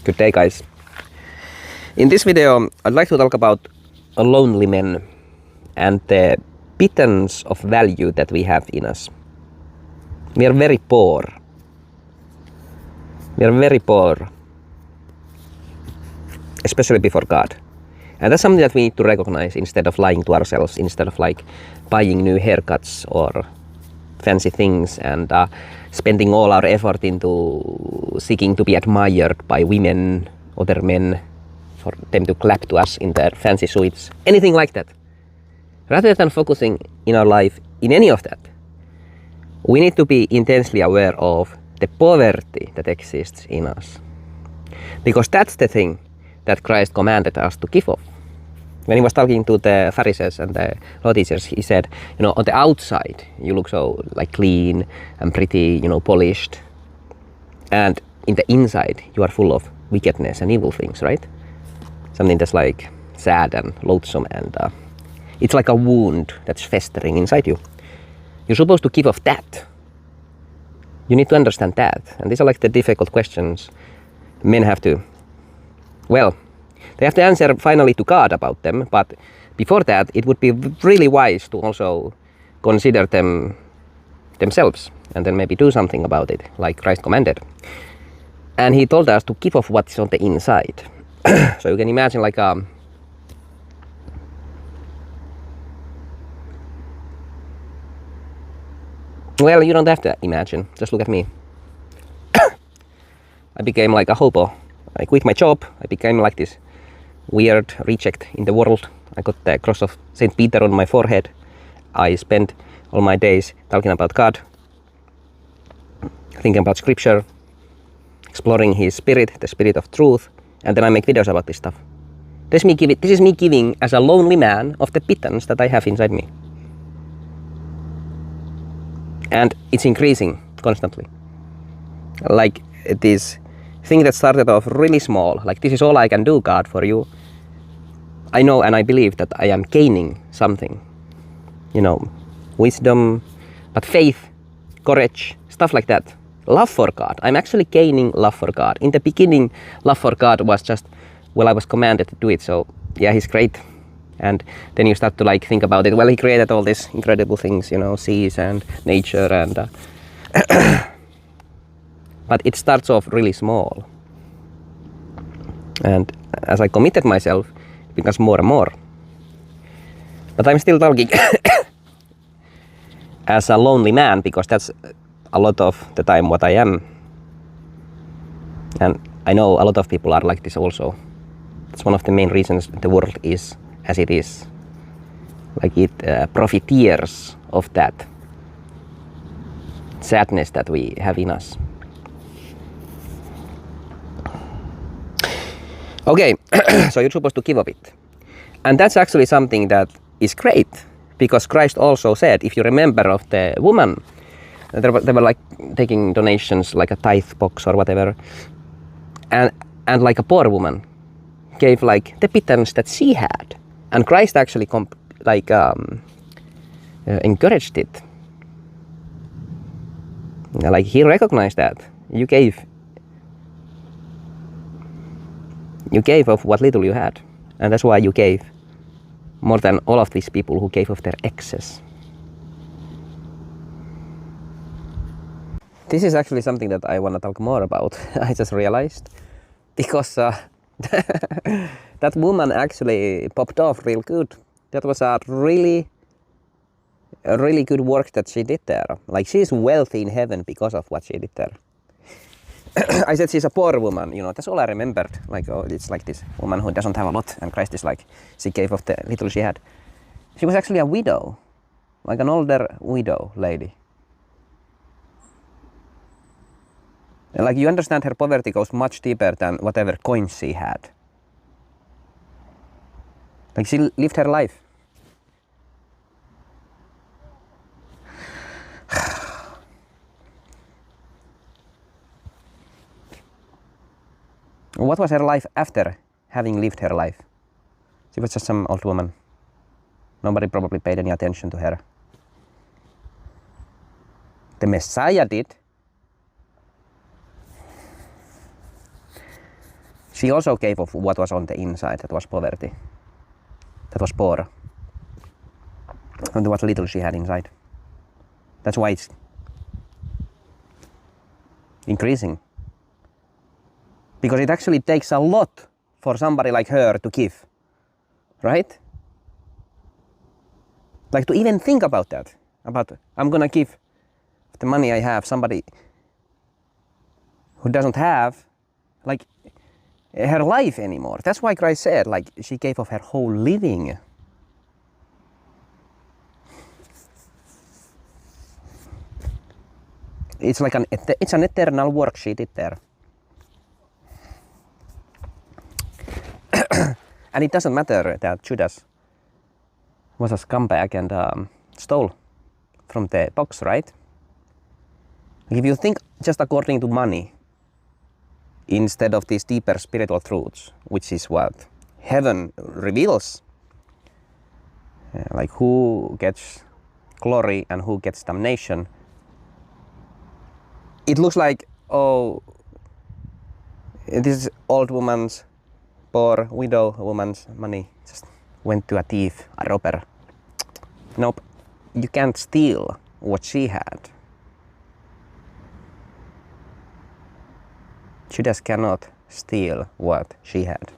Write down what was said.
Good day, guys. In this video, I'd like to talk about lonely men and the pittance of value that we have in us. We are very poor. We are very poor, especially before God. And that's something that we need to recognize instead of lying to ourselves, instead of like buying new haircuts or fancy things and spending all our effort into seeking to be admired by women, other men, for them to clap to us in their fancy suites, anything like that. Rather than focusing in our life in any of that, we need to be intensely aware of the poverty that exists in us. Because that's the thing that Christ commanded us to give off. When he was talking to the Pharisees and the law teachers, he said, on the outside, you look so like clean and pretty, polished. And in the inside, you are full of wickedness and evil things, right? Something that's like sad and loathsome, and it's like a wound that's festering inside you. You're supposed to give off that. You need to understand that. And these are like the difficult questions men have to, they have to answer finally to God about them, but before that, it would be really wise to also consider them themselves and then maybe do something about it, like Christ commanded. And he told us to keep off what's on the inside. So you can imagine like you don't have to imagine, just look at me. I became like a hobo. I quit my job, I became like this weird reject in the world. I got the cross of St. Peter on my forehead. I spent all my days talking about God, thinking about scripture, exploring his spirit, the spirit of truth, and then I make videos about this stuff. This is me giving as a lonely man of the pittance that I have inside me. And it's increasing constantly. Like this thing that started off really small, like this is all I can do, God, for you. I know and I believe that I am gaining something, wisdom, but faith, courage, stuff like that. Love for God. I'm actually gaining love for God. In the beginning, love for God was just, I was commanded to do it. So yeah, he's great. And then you start to like think about it. Well, he created all these incredible things, seas and nature and but it starts off really small. And as I committed myself, it becomes more and more. But I'm still talking as a lonely man, because that's a lot of the time what I am. And I know a lot of people are like this also. It's one of the main reasons the world is as it is. Like it profiteers of that sadness that we have in us. Okay, so you're supposed to give of it. And that's actually something that is great, because Christ also said, if you remember of the woman, they were like taking donations like a tithe box or whatever, and like a poor woman gave like the pittance that she had, and Christ actually encouraged it. Like he recognized that you gave of what little you had, and that's why you gave more than all of these people who gave of their excess. This is actually something that I want to talk more about. I just realized, because that woman actually popped off real good. That was a really good work that she did there. Like she's wealthy in heaven because of what she did there. I said she's a poor woman, that's all I remembered. Like, it's like this woman who doesn't have a lot, and Christ is like, she gave of the little she had. She was actually a widow, like an older widow lady. And like, you understand, her poverty goes much deeper than whatever coins she had. Like, she lived her life. What was her life after having lived her life? She was just some old woman. Nobody probably paid any attention to her. The Messiah did. She also gave of what was on the inside, that was poverty. That was poor. And what little she had inside. That's why it's increasing. Because it actually takes a lot for somebody like her to give. Right? Like to even think about that. About, I'm gonna give the money I have somebody who doesn't have like her life anymore. That's why Christ said, like, she gave of her whole living. It's like it's an eternal worksheet there. And it doesn't matter that Judas was a scumbag and stole from the box, right? If you think just according to money, instead of these deeper spiritual truths, which is what heaven reveals, like who gets glory and who gets damnation, it looks like, oh, this old woman's, poor widow woman's money just went to a thief, a robber. Nope, you can't steal what she had. Judas cannot steal what she had.